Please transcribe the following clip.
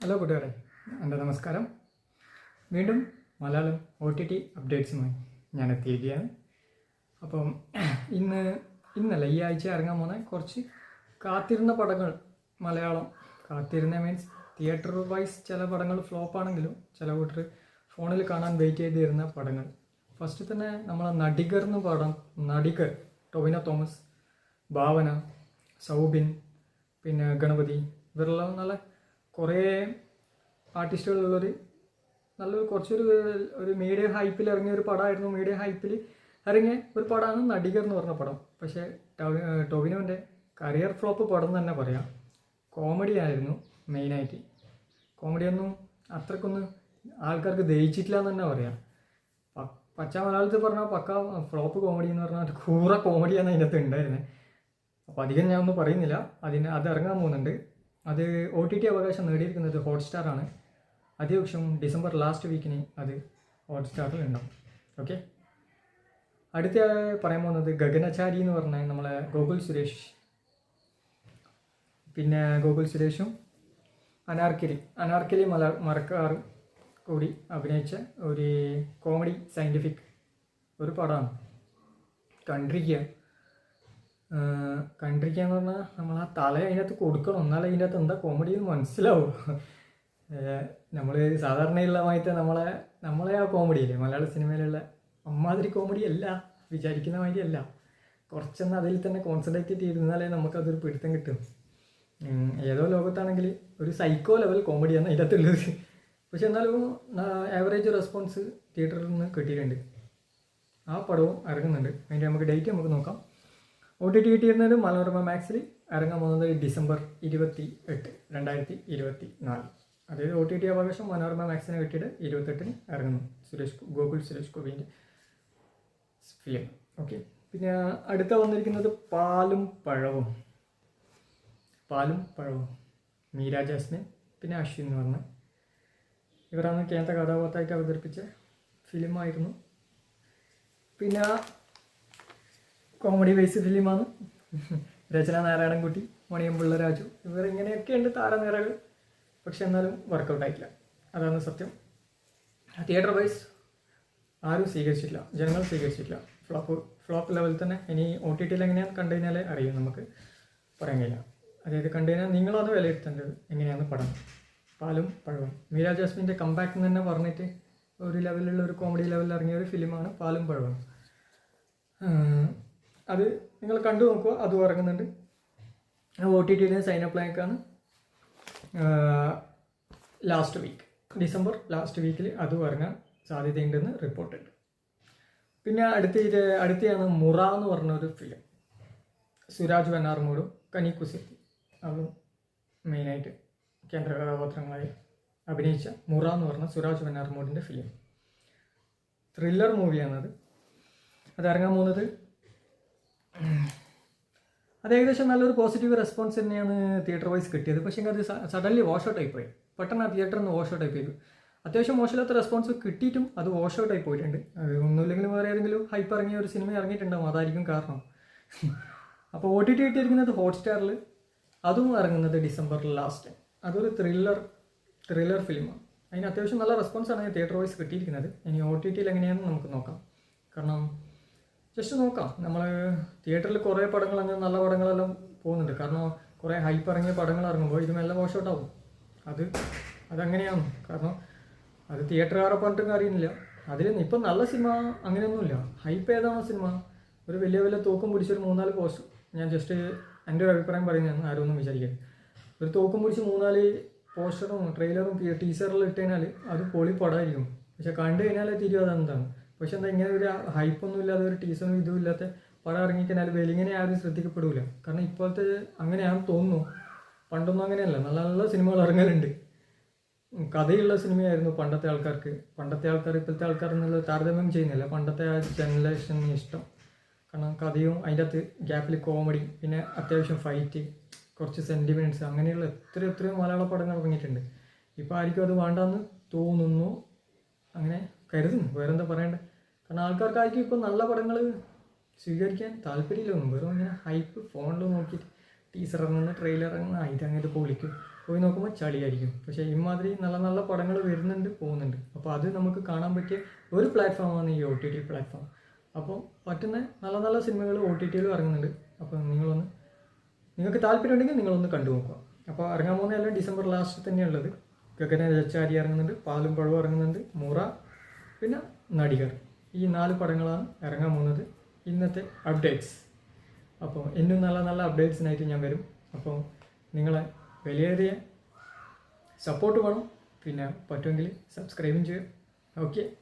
Hello കൂട്ടുകാരെ, എൻ്റെ നമസ്കാരം. വീണ്ടും മലയാളം OTT അപ്ഡേറ്റ്സുമായി ഞാൻ എത്തിയിരിക്കുകയാണ്. അപ്പം ഇന്നല്ല ഈ ആഴ്ച ഇറങ്ങാൻ പോകുന്ന കുറച്ച് കാത്തിരുന്ന പടങ്ങൾ, മലയാളം കാത്തിരുന്ന മീൻസ് തിയേറ്റർ വൈസ് ചില പടങ്ങൾ ഫ്ലോപ്പാണെങ്കിലും ചില കൂട്ടർ ഫോണിൽ കാണാൻ വെയിറ്റ് ചെയ്തിരുന്ന പടങ്ങൾ. ഫസ്റ്റ് തന്നെ നമ്മളെ നടികർ എന്ന് പടം, നടികർ ടൊവിനോ തോമസ്, ഭാവന, സൗബിൻ, പിന്നെ ഗണപതി, ഇവരെല്ലാം നല്ല കുറേ ആർട്ടിസ്റ്റുകളുള്ളൊരു നല്ലൊരു കുറച്ചൊരു മീഡിയ ഹൈപ്പിൽ ഇറങ്ങിയ ഒരു പടമായിരുന്നു. മീഡിയ ഹൈപ്പിൽ ഇറങ്ങിയ ഒരു പടമാണ് നടികർ എന്ന് പറഞ്ഞ പടം. പക്ഷേ ടൊവിനോൻ്റെ കരിയർ ഫ്ലോപ്പ് പടം തന്നെ പറയാം. കോമഡി ആയിരുന്നു മെയിനായിട്ട്. കോമഡിയൊന്നും അത്രക്കൊന്നും ആൾക്കാർക്ക് ദഹിച്ചിട്ടില്ല എന്ന് തന്നെ പറയാം. പച്ച മലയാളത്തിൽ പറഞ്ഞാൽ പക്ക ഫ്ലോപ്പ് കോമഡി എന്ന് പറഞ്ഞാൽ കൂറ കോമഡിയാണ് അതിനകത്ത് ഉണ്ടായിരുന്നത്. അപ്പോൾ അധികം ഞാൻ ഒന്നും പറയുന്നില്ല. അത് ഇറങ്ങാൻ പോകുന്നുണ്ട്. അത് OTT അവകാശം നേടിയിരിക്കുന്നത് ഹോട്ട്സ്റ്റാറാണ്. അതിപക്ഷം ഡിസംബർ ലാസ്റ്റ് വീക്കിന് അത് ഹോട്ട്സ്റ്റാറിൽ ഉണ്ടാവും. ഓക്കെ, അടുത്ത പറയാൻ പോകുന്നത് ഗഗനചാരി എന്ന് പറഞ്ഞാൽ നമ്മളെ ഗോകുൽ സുരേഷ്, പിന്നെ ഗോകുൽ സുരേഷും അനാർക്കലി മറക്കാറും കൂടി അഭിനയിച്ച ഒരു കോമഡി സയൻറ്റിഫിക് ഒരു പടമാണ്. കണ്ടിരിക്കുക എന്ന് പറഞ്ഞാൽ നമ്മൾ ആ തല അതിനകത്ത് കൊടുക്കണം, എന്നാലും അതിൻ്റെ അകത്ത് എന്താ കോമഡി എന്ന് മനസ്സിലാവും. നമ്മൾ സാധാരണയുള്ളമായിട്ട് നമ്മളെ ആ കോമഡിയില്ലേ മലയാള സിനിമയിലുള്ള അമ്മാതിരി കോമഡി അല്ല, വിചാരിക്കുന്ന മാതിരി അല്ല. കുറച്ചൊന്ന് അതിൽ തന്നെ കോൺസെൻട്രേറ്റ് ചെയ്തിരുന്നാലേ നമുക്കതൊരു പിടുത്തം കിട്ടും. ഏതോ ലോകത്താണെങ്കിൽ ഒരു സൈക്കോ ലെവൽ കോമഡിയാണ് അതിൻ്റെ അകത്തുള്ളത്. പക്ഷെ എന്നാലും ആവറേജ് റെസ്പോൺസ് തിയേറ്ററിൽ നിന്ന് കിട്ടിയിട്ടുണ്ട്. ആ പടവും ഇറങ്ങുന്നുണ്ട്. അതിൻ്റെ നമുക്ക് ഡേറ്റ് നമുക്ക് നോക്കാം. OTT കിട്ടിയിരുന്നത് മനോരമ മാക്സിൽ ഇറങ്ങാൻ പോകുന്നത് ഡിസംബർ 28, 2024. അതായത് OTT അവകാശം മനോരമ മാക്സിനെ കിട്ടിയിട്ട് 28-ന് ഇറങ്ങുന്നു. ഗോകുൽ സുരേഷ് ഗോപിൻ്റെ ഫിലിം. ഓക്കെ, പിന്നെ അടുത്ത വന്നിരിക്കുന്നത് പാലും പഴവും. മീര ജാസ്മിൻ പിന്നെ അശ്വിൻ എന്ന് പറഞ്ഞ ഇവരാണ് കേന്ദ്ര കഥാപാത്രമായിട്ട് അവതരിപ്പിച്ച ഫിലിമായിരുന്നു. പിന്നെ കോമഡി ബേസ് ഫിലിമാണ്. രചന നാരായണൻകുട്ടി, മണിയമ്പിള്ള രാജു, ഇവരിങ്ങനെയൊക്കെയുണ്ട് താരനിരകൾ. പക്ഷെ എന്നാലും വർക്കൗട്ട് ആയിട്ടില്ല, അതാണ് സത്യം. തിയേറ്റർ വൈസ് ആരും സ്വീകരിച്ചിട്ടില്ല, ജനങ്ങൾ സ്വീകരിച്ചിട്ടില്ല. ഫ്ലോപ്പ് ലെവലിൽ തന്നെ. ഇനി OTTയിൽ എങ്ങനെയാണ് കണ്ടു കഴിഞ്ഞാലേ അറിയും, നമുക്ക് പറയാൻ കഴിയില്ല. അതായത് കണ്ടു കഴിഞ്ഞാൽ നിങ്ങളത് വിലയിരുത്തേണ്ടത് എങ്ങനെയാണ് പടം. പാലും പഴവും മീര ജാസ്മിൻ്റെ കംബാക്ക് എന്ന് തന്നെ പറഞ്ഞിട്ട് ഒരു ലെവലിലുള്ള ഒരു കോമഡി ലെവലിൽ ഇറങ്ങിയ ഒരു ഫിലിമാണ് പാലും പഴവും. അത് നിങ്ങൾ കണ്ടു നോക്കുക. അതും ഇറങ്ങുന്നുണ്ട്. OTTയിൽ സൈനപ്പ് ലിങ്കാണ് ലാസ്റ്റ് വീക്ക്, ഡിസംബർ ലാസ്റ്റ് വീക്കിൽ അതും ഇറങ്ങാൻ സാധ്യതയുണ്ടെന്ന് റിപ്പോർട്ടുണ്ട്. പിന്നെ അടുത്താണ് മുറ എന്ന് പറഞ്ഞ ഒരു ഫിലിം. സുരാജ് വെന്നാർമൂടും കനി കുസൃതി അതും മെയിനായിട്ട് കേന്ദ്ര കഥാപാത്രങ്ങളായി അഭിനയിച്ച മുറ എന്ന് പറഞ്ഞ സുരാജ് വെന്നാർമൂടിൻ്റെ ഫിലിം. ത്രില്ലർ മൂവിയാണത്. അത് ഇറങ്ങാൻ പോകുന്നത് അത് ഏകദേശം നല്ലൊരു പോസിറ്റീവ് റെസ്പോൺസ് തന്നെയാണ് തിയേറ്റർ വൈസ് കിട്ടിയത്. പക്ഷേ അത് സഡൻലി വാഷ് ഔട്ട് ആയിപ്പോയി. പെട്ടെന്ന് ആ തിയേറ്ററിൽ നിന്ന് വാഷ് ഔട്ട് ആയി പോയി. അത്യാവശ്യം മോശമില്ലാത്ത റെസ്പോൺസ് കിട്ടിയിട്ടും അത് വാഷ് ഔട്ട് ആയി പോയിട്ടുണ്ട്. അത് ഒന്നുമില്ലെങ്കിലും വേറെ ഏതെങ്കിലും ഹൈപ്പ് ഇറങ്ങിയ ഒരു സിനിമ ഇറങ്ങിയിട്ടുണ്ടാവും, അതായിരിക്കും കാരണം. അപ്പോൾ OTT കിട്ടിയിരിക്കുന്നത് ഹോട്ട്സ്റ്റാറിൽ, അതും ഇറങ്ങുന്നത് ഡിസംബർ ലാസ്റ്റ്. അതൊരു ത്രില്ലർ ഫിലിമാണ്. അതിന് അത്യാവശ്യം നല്ല റെസ്പോൺസാണ് തിയേറ്റർ വൈസ് കിട്ടിയിരിക്കുന്നത്. ഇനി OTTയിൽ എങ്ങനെയാണെന്ന് നമുക്ക് നോക്കാം. കാരണം ജസ്റ്റ് നോക്കാം. നമ്മൾ തിയേറ്ററിൽ കുറേ പടങ്ങൾ അങ്ങനെ നല്ല പടങ്ങളെല്ലാം പോകുന്നുണ്ട്. കാരണം കുറേ ഹൈപ്പ് ഇറങ്ങിയ പടങ്ങൾ ഇറങ്ങുമ്പോൾ ഇതുമെല്ലാം വാഷ് ഔട്ട് ആവും. അതങ്ങനെയാണ്. കാരണം അത് തിയേറ്ററുകാരെ പറഞ്ഞിട്ടും കാര്യമില്ല. അതിൽ ഇപ്പം നല്ല സിനിമ അങ്ങനെയൊന്നുമില്ല. ഹൈപ്പ് ഏതാണോ സിനിമ, ഒരു വലിയ തോക്കും പിടിച്ചൊരു 3-4 പോസ്റ്റ്, ഞാൻ ജസ്റ്റ് എൻ്റെ ഒരു അഭിപ്രായം പറയുന്നതാണ്, ആരും ഒന്നും വിചാരിക്കരുത്. ഒരു തോക്കും പിടിച്ച് 3-4 പോസ്റ്ററും ട്രെയിലറും ടീസറിൽ ഇട്ട് കഴിഞ്ഞാൽ അത് പൊളി പടമായിരിക്കും. പക്ഷെ കണ്ടു കഴിഞ്ഞാൽ തിരിയും അതെന്താണ്. പക്ഷെ എന്താ ഇങ്ങനെ ഒരു ഹൈപ്പൊന്നും ഇല്ലാതെ ഒരു ടീസറും ഇതും ഇല്ലാത്ത പടം ഇറങ്ങിക്കഴിഞ്ഞാൽ വെളിങ്ങനെ ആരും ശ്രദ്ധിക്കപ്പെടില്ല. കാരണം ഇപ്പോഴത്തെ അങ്ങനെയാണെന്ന് തോന്നുന്നു. പണ്ടൊന്നും അങ്ങനെയല്ല, നല്ല നല്ല സിനിമകൾ ഇറങ്ങലുണ്ട്. കഥയുള്ള സിനിമയായിരുന്നു പണ്ടത്തെ ആൾക്കാർ. ഇപ്പോഴത്തെ ആൾക്കാർ എന്നുള്ളത് താരതമ്യം ചെയ്യുന്നില്ല. പണ്ടത്തെ ആ ജനറേഷൻ ഇഷ്ടം. കാരണം കഥയും അതിൻ്റെ അകത്ത് ഗ്യാപ്പിൽ കോമഡി, പിന്നെ അത്യാവശ്യം ഫൈറ്റ്, കുറച്ച് സെൻറ്റിമെൻറ്റ്സ്, അങ്ങനെയുള്ള എത്രയോ മലയാള പടങ്ങൾ ഇറങ്ങിയിട്ടുണ്ട്. ഇപ്പോൾ ആർക്കും അത് വേണ്ടാന്ന് തോന്നുന്നു, അങ്ങനെ കരുതുന്നു. വേറെന്താ പറയണ്ടേ. കാരണം ആൾക്കാർക്കായിരിക്കും ഇപ്പോൾ നല്ല പടങ്ങൾ സ്വീകരിക്കാൻ താല്പര്യമില്ലൊന്നും. വെറും ഇങ്ങനെ ഹൈപ്പ് ഫോണിൽ നോക്കിയിട്ട് ടീസർ ഇറങ്ങുന്ന ട്രെയിലർ ഇറങ്ങുന്ന ഇതങ്ങനെ പൊളിക്കും. പോയി നോക്കുമ്പോൾ ചളിയായിരിക്കും. പക്ഷേ ഇമാതിരി നല്ല നല്ല പടങ്ങൾ വരുന്നുണ്ട്, പോകുന്നുണ്ട്. അപ്പോൾ അത് നമുക്ക് കാണാൻ പറ്റിയ ഒരു പ്ലാറ്റ്ഫോമാണ് ഈ OTT പ്ലാറ്റ്ഫോം. അപ്പോൾ പറ്റുന്ന നല്ല നല്ല സിനിമകൾ OTTയിലും ഇറങ്ങുന്നുണ്ട്. അപ്പോൾ നിങ്ങൾക്ക് താല്പര്യമുണ്ടെങ്കിൽ നിങ്ങളൊന്ന് കണ്ടു നോക്കുക. അപ്പോൾ ഇറങ്ങാൻ പോകുന്നതെല്ലാം ഡിസംബർ ലാസ്റ്റ് തന്നെയുള്ളത്. ഗഗനചാരി ഇറങ്ങുന്നുണ്ട്, പാലും പഴവും ഇറങ്ങുന്നുണ്ട്, മുറ, പിന്നെ നടികർ. ഈ 4 പടങ്ങളാണ് ഇറങ്ങാൻ പോകുന്നത്. ഇന്നത്തെ അപ്ഡേറ്റ്സ്. അപ്പോൾ ഇന്നും നല്ല നല്ല അപ്ഡേറ്റ്സിനായിട്ട് ഞാൻ വരും. അപ്പോൾ നിങ്ങളെ വിലയേറിയ സപ്പോർട്ട് വേണം. പിന്നെ പറ്റുമെങ്കിൽ സബ്സ്ക്രൈബും ചെയ്യുക. ഓക്കെ.